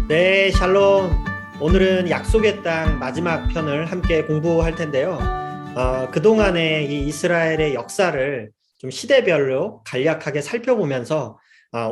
네, 샬롬. 오늘은 약속의 땅 마지막 편을 함께 공부할 텐데요. 그동안의 이 이스라엘의 역사를 좀 시대별로 간략하게 살펴보면서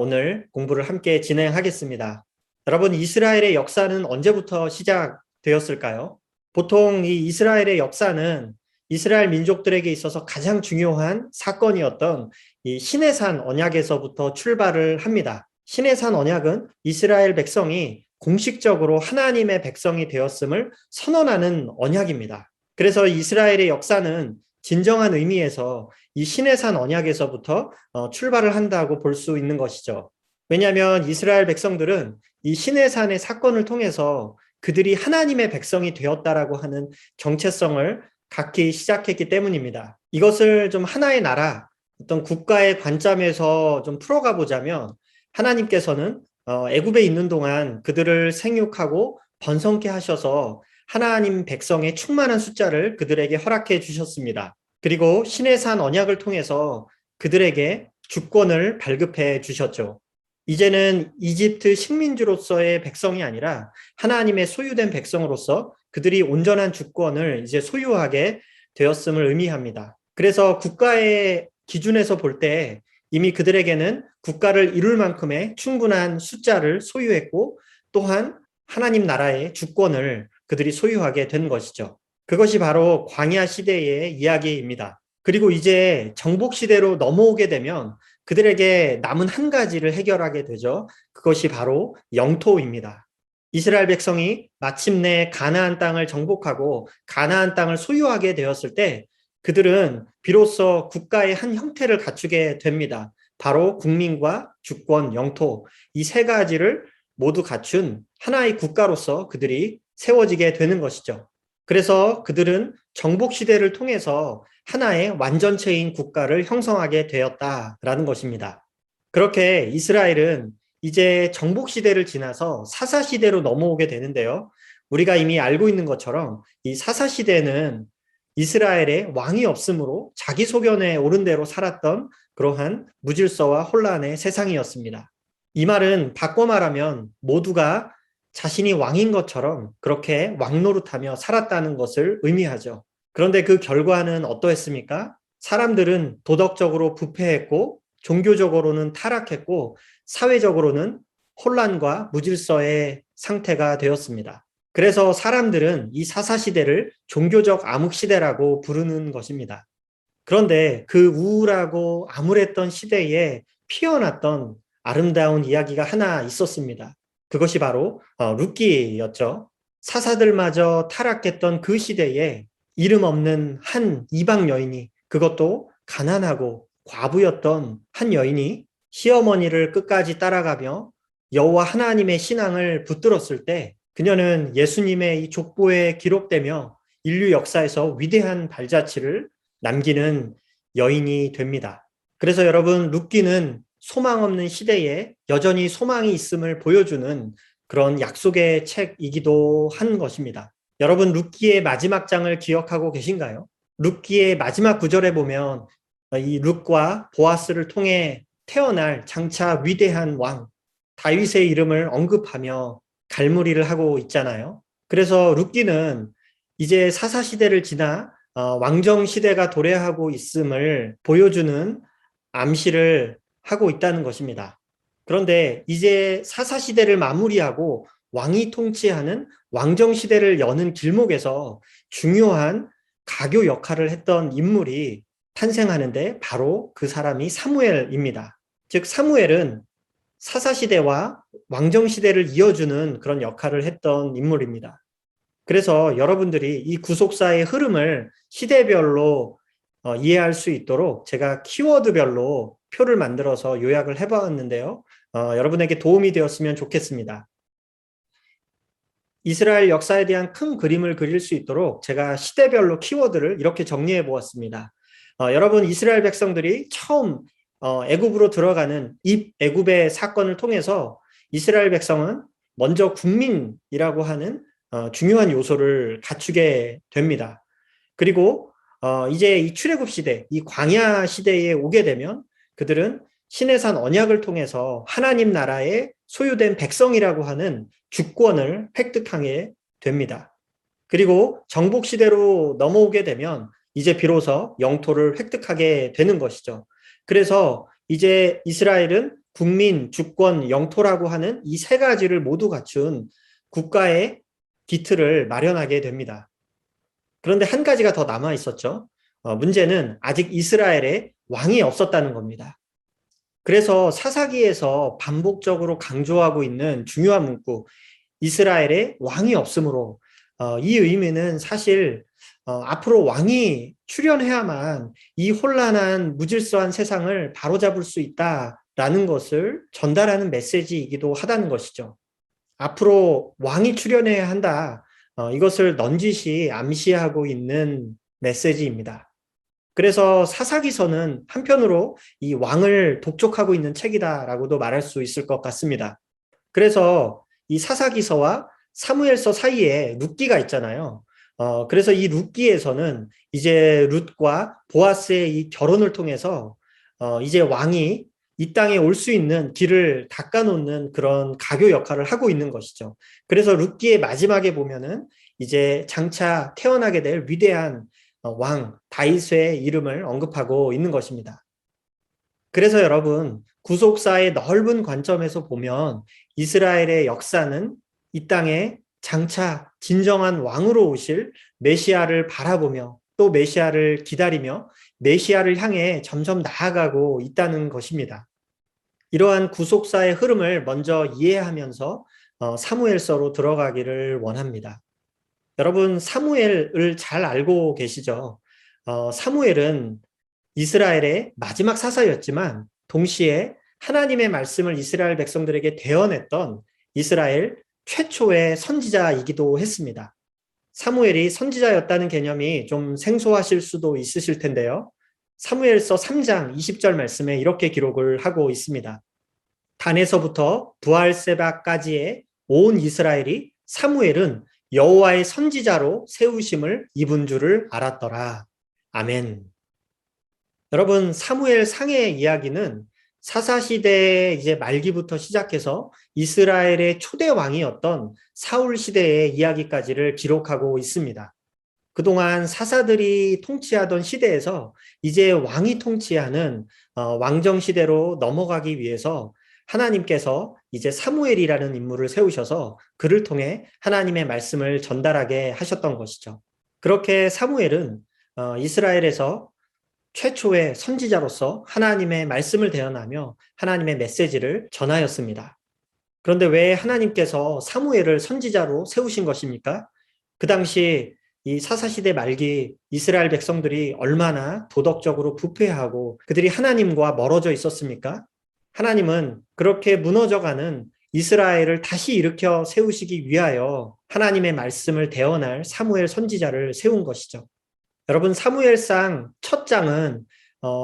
오늘 공부를 함께 진행하겠습니다. 여러분, 이스라엘의 역사는 언제부터 시작되었을까요? 보통 이 이스라엘의 역사는 이스라엘 민족들에게 있어서 가장 중요한 사건이었던 이 시내산 언약에서부터 출발을 합니다. 시내산 언약은 이스라엘 백성이 공식적으로 하나님의 백성이 되었음을 선언하는 언약입니다. 그래서 이스라엘의 역사는 진정한 의미에서 이 시내산 언약에서부터 출발을 한다고 볼 수 있는 것이죠. 왜냐하면 이스라엘 백성들은 이 시내산의 사건을 통해서 그들이 하나님의 백성이 되었다라고 하는 정체성을 갖기 시작했기 때문입니다. 이것을 좀 하나의 나라, 어떤 국가의 관점에서 좀 풀어가 보자면 하나님께서는 애굽에 있는 동안 그들을 생육하고 번성케 하셔서 하나님 백성의 충만한 숫자를 그들에게 허락해 주셨습니다. 그리고 신의 산 언약을 통해서 그들에게 주권을 발급해 주셨죠. 이제는 이집트 식민지로서의 백성이 아니라 하나님의 소유된 백성으로서 그들이 온전한 주권을 이제 소유하게 되었음을 의미합니다. 그래서 국가의 기준에서 볼 때 이미 그들에게는 국가를 이룰 만큼의 충분한 숫자를 소유했고 또한 하나님 나라의 주권을 그들이 소유하게 된 것이죠. 그것이 바로 광야 시대의 이야기입니다. 그리고 이제 정복 시대로 넘어오게 되면 그들에게 남은 한 가지를 해결하게 되죠. 그것이 바로 영토입니다. 이스라엘 백성이 마침내 가나안 땅을 정복하고 가나안 땅을 소유하게 되었을 때 그들은 비로소 국가의 한 형태를 갖추게 됩니다. 바로 국민과 주권, 영토 이 세 가지를 모두 갖춘 하나의 국가로서 그들이 세워지게 되는 것이죠. 그래서 그들은 정복 시대를 통해서 하나의 완전체인 국가를 형성하게 되었다라는 것입니다. 그렇게 이스라엘은 이제 정복 시대를 지나서 사사 시대로 넘어오게 되는데요. 우리가 이미 알고 있는 것처럼 이 사사 시대는 이스라엘의 왕이 없으므로 자기 소견에 옳은 대로 살았던 그러한 무질서와 혼란의 세상이었습니다. 이 말은 바꿔 말하면 모두가 자신이 왕인 것처럼 그렇게 왕노릇하며 살았다는 것을 의미하죠. 그런데 그 결과는 어떠했습니까? 사람들은 도덕적으로 부패했고 종교적으로는 타락했고 사회적으로는 혼란과 무질서의 상태가 되었습니다. 그래서 사람들은 이 사사시대를 종교적 암흑시대라고 부르는 것입니다. 그런데 그 우울하고 암울했던 시대에 피어났던 아름다운 이야기가 하나 있었습니다. 그것이 바로 룻기였죠. 사사들마저 타락했던 그 시대에 이름 없는 한 이방 여인이 그것도 가난하고 과부였던 한 여인이 시어머니를 끝까지 따라가며 여호와 하나님의 신앙을 붙들었을 때 그녀는 예수님의 이 족보에 기록되며 인류 역사에서 위대한 발자취를 남기는 여인이 됩니다. 그래서 여러분 룻기는 소망 없는 시대에 여전히 소망이 있음을 보여주는 그런 약속의 책이기도 한 것입니다. 여러분 룻기의 마지막 장을 기억하고 계신가요? 룻기의 마지막 구절에 보면 이 룻과 보아스를 통해 태어날 장차 위대한 왕 다윗의 이름을 언급하며 갈무리를 하고 있잖아요. 그래서 룻기는 이제 사사시대를 지나 왕정시대가 도래하고 있음을 보여주는 암시를 하고 있다는 것입니다. 그런데 이제 사사시대를 마무리하고 왕이 통치하는 왕정시대를 여는 길목에서 중요한 가교 역할을 했던 인물이 탄생하는데 바로 그 사람이 사무엘입니다. 즉 사무엘은 사사시대와 왕정시대를 이어주는 그런 역할을 했던 인물입니다. 그래서 여러분들이 이 구속사의 흐름을 시대별로 이해할 수 있도록 제가 키워드별로 표를 만들어서 요약을 해봤는데요. 여러분에게 도움이 되었으면 좋겠습니다. 이스라엘 역사에 대한 큰 그림을 그릴 수 있도록 제가 시대별로 키워드를 이렇게 정리해 보았습니다. 여러분 이스라엘 백성들이 처음 애굽으로 들어가는 입애굽의 사건을 통해서 이스라엘 백성은 먼저 국민이라고 하는 중요한 요소를 갖추게 됩니다. 그리고 이제 이 출애굽 시대, 이 광야 시대에 오게 되면 그들은 시내산 언약을 통해서 하나님 나라의 소유된 백성이라고 하는 주권을 획득하게 됩니다. 그리고 정복 시대로 넘어오게 되면 이제 비로소 영토를 획득하게 되는 것이죠. 그래서 이제 이스라엘은 국민, 주권, 영토라고 하는 이 세 가지를 모두 갖춘 국가의 기틀을 마련하게 됩니다. 그런데 한 가지가 더 남아 있었죠. 문제는 아직 이스라엘에 왕이 없었다는 겁니다. 그래서 사사기에서 반복적으로 강조하고 있는 중요한 문구, 이스라엘에 왕이 없으므로 이 의미는 사실 앞으로 왕이 출현해야만 이 혼란한 무질서한 세상을 바로잡을 수 있다라는 것을 전달하는 메시지이기도 하다는 것이죠. 앞으로 왕이 출현해야 한다. 이것을 넌지시 암시하고 있는 메시지입니다. 그래서 사사기서는 한편으로 이 왕을 독촉하고 있는 책이다라고도 말할 수 있을 것 같습니다. 그래서 이 사사기서와 사무엘서 사이에 룻기가 있잖아요. 그래서 이 룻기에서는 이제 룻과 보아스의 이 결혼을 통해서 이제 왕이 이 땅에 올 수 있는 길을 닦아놓는 그런 가교 역할을 하고 있는 것이죠. 그래서 룻기의 마지막에 보면은 이제 장차 태어나게 될 위대한 왕 다윗의 이름을 언급하고 있는 것입니다. 그래서 여러분, 구속사의 넓은 관점에서 보면 이스라엘의 역사는 이 땅에 장차 진정한 왕으로 오실 메시아를 바라보며 또 메시아를 기다리며 메시아를 향해 점점 나아가고 있다는 것입니다. 이러한 구속사의 흐름을 먼저 이해하면서 사무엘서로 들어가기를 원합니다. 여러분, 사무엘을 잘 알고 계시죠? 사무엘은 이스라엘의 마지막 사사였지만 동시에 하나님의 말씀을 이스라엘 백성들에게 대언했던 이스라엘 최초의 선지자이기도 했습니다. 사무엘이 선지자였다는 개념이 좀 생소하실 수도 있으실 텐데요. 사무엘서 3장 20절 말씀에 이렇게 기록을 하고 있습니다. 단에서부터 부할세바까지의 온 이스라엘이 사무엘은 여호와의 선지자로 세우심을 입은 줄을 알았더라. 아멘. 여러분, 사무엘 상의 이야기는 사사시대의 이제 말기부터 시작해서 이스라엘의 초대 왕이었던 사울 시대의 이야기까지를 기록하고 있습니다. 그동안 사사들이 통치하던 시대에서 이제 왕이 통치하는 왕정 시대로 넘어가기 위해서 하나님께서 이제 사무엘이라는 인물을 세우셔서 그를 통해 하나님의 말씀을 전달하게 하셨던 것이죠. 그렇게 사무엘은 이스라엘에서 최초의 선지자로서 하나님의 말씀을 대언하며 하나님의 메시지를 전하였습니다. 그런데 왜 하나님께서 사무엘을 선지자로 세우신 것입니까? 그 당시 이 사사시대 말기 이스라엘 백성들이 얼마나 도덕적으로 부패하고 그들이 하나님과 멀어져 있었습니까? 하나님은 그렇게 무너져가는 이스라엘을 다시 일으켜 세우시기 위하여 하나님의 말씀을 대언할 사무엘 선지자를 세운 것이죠. 여러분, 사무엘상 첫 장은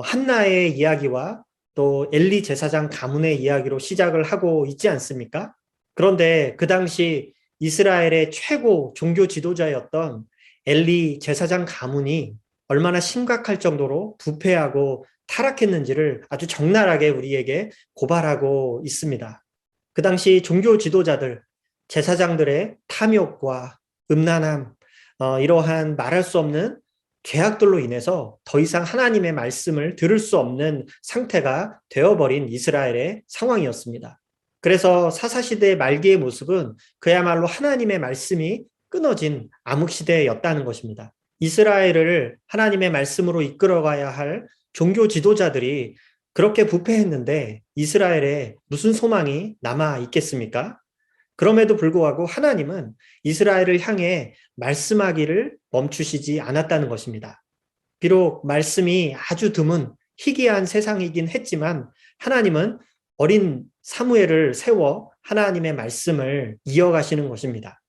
한나의 이야기와 또 엘리 제사장 가문의 이야기로 시작을 하고 있지 않습니까? 그런데 그 당시 이스라엘의 최고 종교 지도자였던 엘리 제사장 가문이 얼마나 심각할 정도로 부패하고 타락했는지를 아주 적나라하게 우리에게 고발하고 있습니다. 그 당시 종교 지도자들, 제사장들의 탐욕과 음란함, 이러한 말할 수 없는 죄악들로 인해서 더 이상 하나님의 말씀을 들을 수 없는 상태가 되어버린 이스라엘의 상황이었습니다. 그래서 사사시대 말기의 모습은 그야말로 하나님의 말씀이 끊어진 암흑시대였다는 것입니다. 이스라엘을 하나님의 말씀으로 이끌어가야 할 종교 지도자들이 그렇게 부패했는데 이스라엘에 무슨 소망이 남아 있겠습니까? 그럼에도 불구하고 하나님은 이스라엘을 향해 말씀하기를 멈추시지 않았다는 것입니다. 비록 말씀이 아주 드문 희귀한 세상이긴 했지만 하나님은 어린 사무엘을 세워 하나님의 말씀을 이어가시는 것입니다.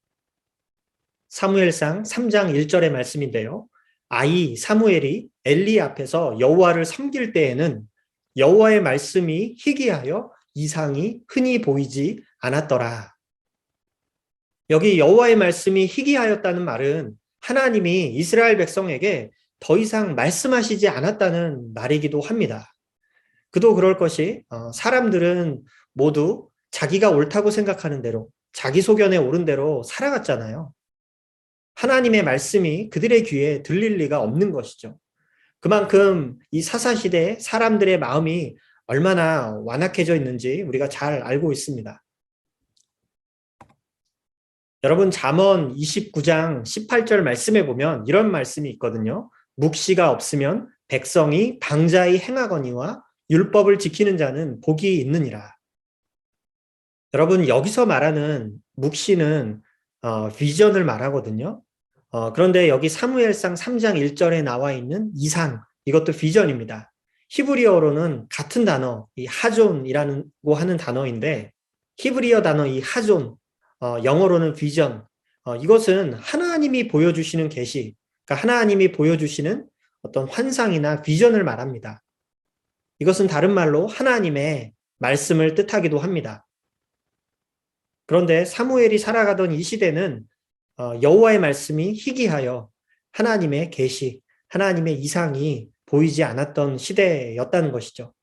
사무엘상 3장 1절의 말씀인데요. 아이 사무엘이 엘리 앞에서 여호와를 섬길 때에는 여호와의 말씀이 희귀하여 이상이 흔히 보이지 않았더라. 여기 여호와의 말씀이 희귀하였다는 말은 하나님이 이스라엘 백성에게 더 이상 말씀하시지 않았다는 말이기도 합니다. 그도 그럴 것이 사람들은 모두 자기가 옳다고 생각하는 대로, 자기 소견에 옳은 대로 살아갔잖아요. 하나님의 말씀이 그들의 귀에 들릴 리가 없는 것이죠. 그만큼 이 사사시대의 사람들의 마음이 얼마나 완악해져 있는지 우리가 잘 알고 있습니다. 여러분, 잠언 29장 18절 말씀에 보면 이런 말씀이 있거든요. 묵시가 없으면 백성이 방자히 행하거니와 율법을 지키는 자는 복이 있느니라. 여러분, 여기서 말하는 묵시는 비전을 말하거든요. 그런데 여기 사무엘상 3장 1절에 나와 있는 이상, 이것도 비전입니다. 히브리어로는 같은 단어, 이 하존이라고 하는 단어인데, 히브리어 단어 이 하존, 영어로는 비전, 이것은 하나님이 보여주시는 계시, 그러니까 하나님이 보여주시는 어떤 환상이나 비전을 말합니다. 이것은 다른 말로 하나님의 말씀을 뜻하기도 합니다. 그런데 사무엘이 살아가던 이 시대는 여호와의 말씀이 희귀하여 하나님의 계시, 하나님의 이상이 보이지 않았던 시대였다는 것이죠.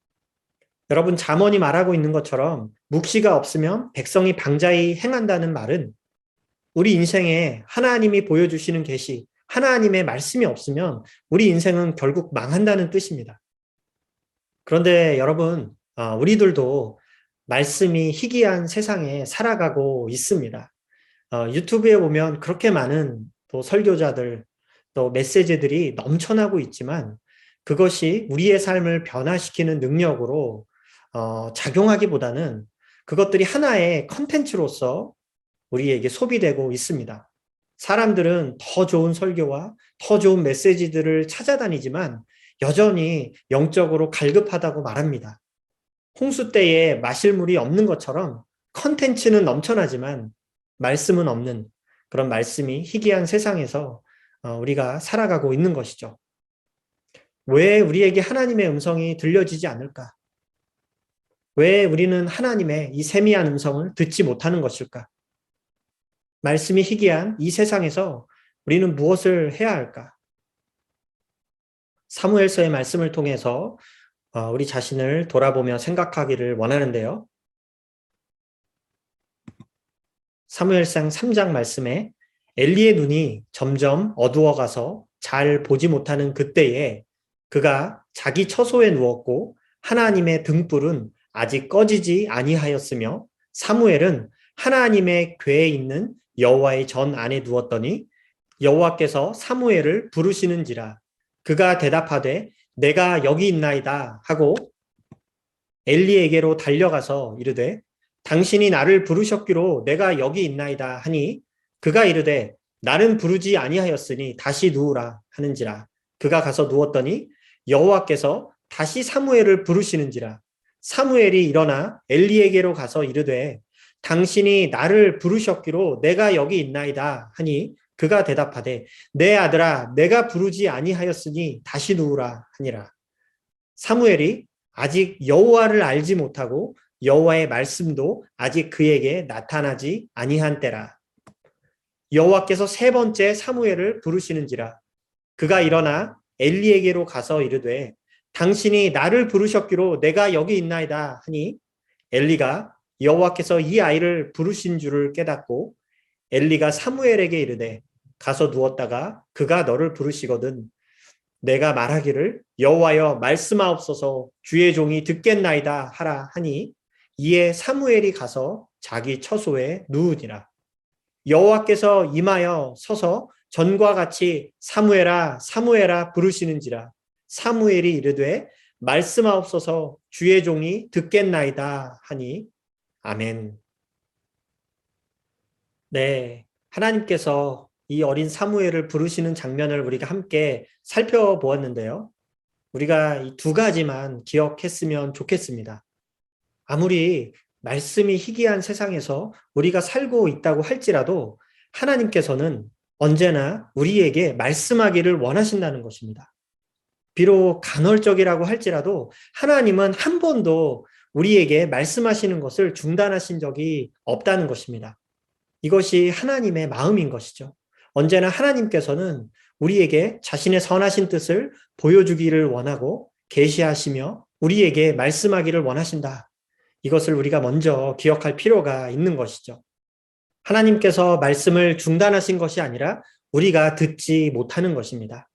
여러분, 잠언이 말하고 있는 것처럼 묵시가 없으면 백성이 방자히 행한다는 말은 우리 인생에 하나님이 보여주시는 계시, 하나님의 말씀이 없으면 우리 인생은 결국 망한다는 뜻입니다. 그런데 여러분, 우리들도 말씀이 희귀한 세상에 살아가고 있습니다. 유튜브에 보면 그렇게 많은 또 설교자들, 또 메시지들이 넘쳐나고 있지만 그것이 우리의 삶을 변화시키는 능력으로 작용하기보다는 그것들이 하나의 컨텐츠로서 우리에게 소비되고 있습니다. 사람들은 더 좋은 설교와 더 좋은 메시지들을 찾아다니지만 여전히 영적으로 갈급하다고 말합니다. 홍수 때에 마실 물이 없는 것처럼 컨텐츠는 넘쳐나지만 말씀은 없는 그런 말씀이 희귀한 세상에서 우리가 살아가고 있는 것이죠. 왜 우리에게 하나님의 음성이 들려지지 않을까? 왜 우리는 하나님의 이 세미한 음성을 듣지 못하는 것일까? 말씀이 희귀한 이 세상에서 우리는 무엇을 해야 할까? 사무엘서의 말씀을 통해서 우리 자신을 돌아보며 생각하기를 원하는데요. 사무엘상 3장 말씀에 엘리의 눈이 점점 어두워가서 잘 보지 못하는 그때에 그가 자기 처소에 누웠고 하나님의 등불은 아직 꺼지지 아니하였으며 사무엘은 하나님의 궤에 있는 여호와의 전 안에 누웠더니 여호와께서 사무엘을 부르시는지라. 그가 대답하되 내가 여기 있나이다 하고 엘리에게로 달려가서 이르되 당신이 나를 부르셨기로 내가 여기 있나이다 하니 그가 이르되 나는 부르지 아니하였으니 다시 누우라 하는지라. 그가 가서 누웠더니 여호와께서 다시 사무엘을 부르시는지라. 사무엘이 일어나 엘리에게로 가서 이르되 당신이 나를 부르셨기로 내가 여기 있나이다 하니 그가 대답하되 내 아들아 내가 부르지 아니하였으니 다시 누우라 하니라. 사무엘이 아직 여호와를 알지 못하고 여호와의 말씀도 아직 그에게 나타나지 아니한 때라. 여호와께서 세 번째 사무엘을 부르시는지라. 그가 일어나 엘리에게로 가서 이르되 당신이 나를 부르셨기로 내가 여기 있나이다 하니 엘리가 여호와께서 이 아이를 부르신 줄을 깨닫고 엘리가 사무엘에게 이르되 가서 누웠다가 그가 너를 부르시거든 내가 말하기를 여호와여 말씀하옵소서 주의 종이 듣겠나이다 하라 하니 이에 사무엘이 가서 자기 처소에 누우니라. 여호와께서 임하여 서서 전과 같이 사무엘아 사무엘아 부르시는지라. 사무엘이 이르되 말씀하옵소서 주의 종이 듣겠나이다 하니 아멘. 네, 하나님께서 이 어린 사무엘을 부르시는 장면을 우리가 함께 살펴보았는데요. 우리가 이 두 가지만 기억했으면 좋겠습니다. 아무리 말씀이 희귀한 세상에서 우리가 살고 있다고 할지라도 하나님께서는 언제나 우리에게 말씀하기를 원하신다는 것입니다. 비록 간헐적이라고 할지라도 하나님은 한 번도 우리에게 말씀하시는 것을 중단하신 적이 없다는 것입니다. 이것이 하나님의 마음인 것이죠. 언제나 하나님께서는 우리에게 자신의 선하신 뜻을 보여주기를 원하고 계시하시며 우리에게 말씀하기를 원하신다. 이것을 우리가 먼저 기억할 필요가 있는 것이죠. 하나님께서 말씀을 중단하신 것이 아니라 우리가 듣지 못하는 것입니다.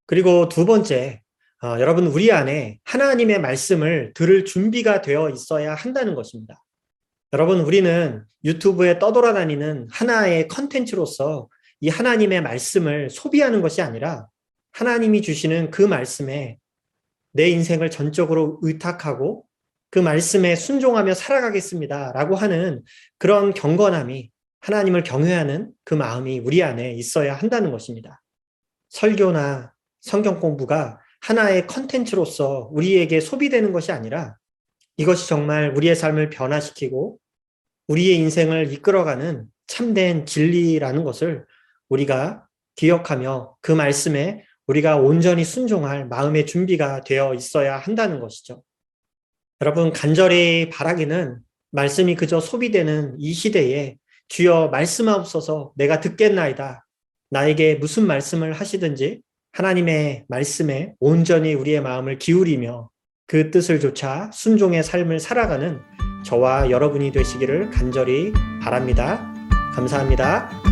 그리고 두 번째, 여러분, 우리 안에 하나님의 말씀을 들을 준비가 되어 있어야 한다는 것입니다. 여러분, 우리는 유튜브에 떠돌아다니는 하나의 컨텐츠로서 이 하나님의 말씀을 소비하는 것이 아니라 하나님이 주시는 그 말씀에 내 인생을 전적으로 의탁하고 그 말씀에 순종하며 살아가겠습니다 라고 하는 그런 경건함이, 하나님을 경외하는 그 마음이 우리 안에 있어야 한다는 것입니다. 설교나 성경 공부가 하나의 컨텐츠로서 우리에게 소비되는 것이 아니라 이것이 정말 우리의 삶을 변화시키고 우리의 인생을 이끌어가는 참된 진리라는 것을 우리가 기억하며 그 말씀에 우리가 온전히 순종할 마음의 준비가 되어 있어야 한다는 것이죠. 여러분, 간절히 바라기는 말씀이 그저 소비되는 이 시대에 주여 말씀하옵소서 내가 듣겠나이다. 나에게 무슨 말씀을 하시든지 하나님의 말씀에 온전히 우리의 마음을 기울이며 그 뜻을 좇아 순종의 삶을 살아가는 저와 여러분이 되시기를 간절히 바랍니다. 감사합니다.